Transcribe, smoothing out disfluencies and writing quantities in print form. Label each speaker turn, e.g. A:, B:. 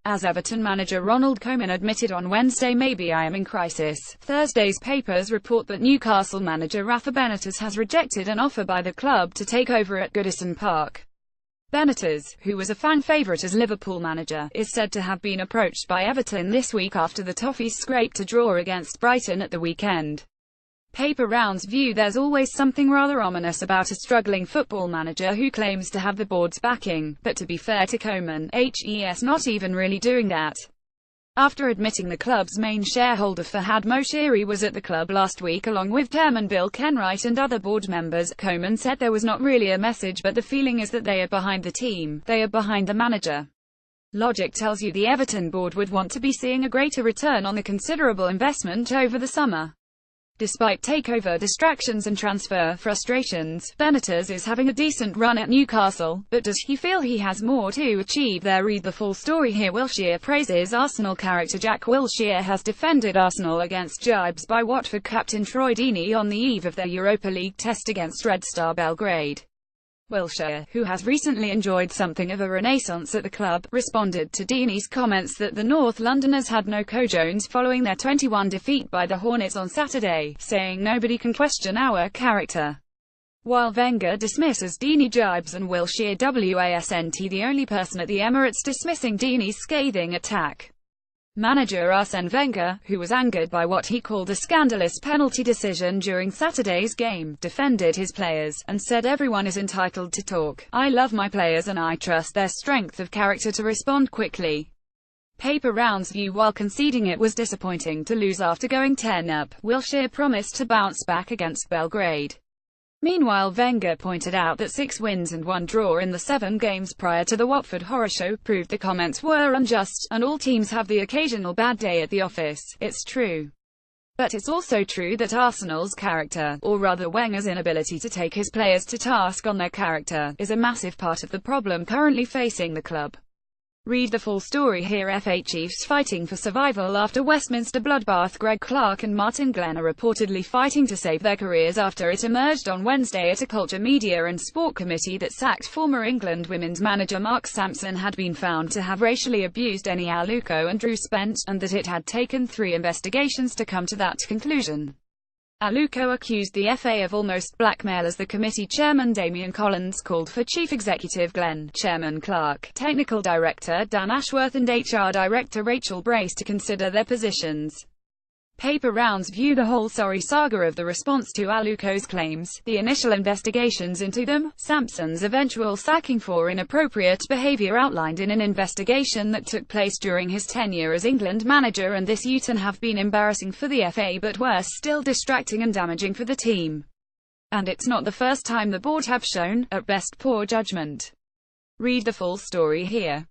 A: As Everton manager Ronald Koeman admitted on Wednesday, "Maybe I am in crisis." Thursday's papers report that Newcastle manager Rafa Benitez has rejected an offer by the club to take over at Goodison Park. Benitez, who was a fan favourite as Liverpool manager, is said to have been approached by Everton this week after the Toffees scraped a draw against Brighton at the weekend. Paper rounds view there's always something rather ominous about a struggling football manager who claims to have the board's backing, but to be fair to Koeman, he's not even really doing that. After admitting the club's main shareholder Farhad Moshiri was at the club last week along with chairman Bill Kenwright and other board members, Koeman said there was not really a message, but the feeling is that they are behind the team, they are behind the manager. Logic tells you the Everton board would want to be seeing a greater return on the considerable investment over the summer. Despite takeover distractions and transfer frustrations, Benitez is having a decent run at Newcastle, but does he feel he has more to achieve there? Read the full story here. Wilshere praises Arsenal character. Jack Wilshere has defended Arsenal against jibes by Watford captain Troy Deeney on the eve of their Europa League test against Red Star Belgrade. Wilshere, who has recently enjoyed something of a renaissance at the club, responded to Deeney's comments that the North Londoners had no cojones following their 20-1 defeat by the Hornets on Saturday, saying nobody can question our character. While Wenger dismisses Deeney jibes and Wilshere wasn't the only person at the Emirates dismissing Deeney's scathing attack. Manager Arsene Wenger, who was angered by what he called a scandalous penalty decision during Saturday's game, defended his players, and said everyone is entitled to talk. "I love my players and I trust their strength of character to respond quickly." Paper rounds view while conceding it was disappointing to lose after going 10 up, Wilshere promised to bounce back against Belgrade. Meanwhile, Wenger pointed out that 6 wins and 1 draw in the 7 games prior to the Watford horror show proved the comments were unjust, and all teams have the occasional bad day at the office. It's true. But it's also true that Arsenal's character, or rather Wenger's inability to take his players to task on their character, is a massive part of the problem currently facing the club. Read the full story here. FA Chiefs fighting for survival after Westminster bloodbath. Greg Clark and Martin Glenn are reportedly fighting to save their careers after it emerged on Wednesday at a Culture, Media and Sport committee that sacked former England women's manager Mark Sampson had been found to have racially abused Eni Aluko and Drew Spence, and that it had taken 3 investigations to come to that conclusion. Aluko accused the FA of almost blackmail as the committee chairman Damien Collins called for Chief Executive Glenn, Chairman Clark, Technical Director Dan Ashworth and HR Director Rachel Brace to consider their positions. Paper rounds view the whole sorry saga of the response to Aluko's claims, the initial investigations into them, Sampson's eventual sacking for inappropriate behaviour outlined in an investigation that took place during his tenure as England manager, and this U-turn have been embarrassing for the FA but worse still distracting and damaging for the team. And it's not the first time the board have shown, at best, poor judgment. Read the full story here.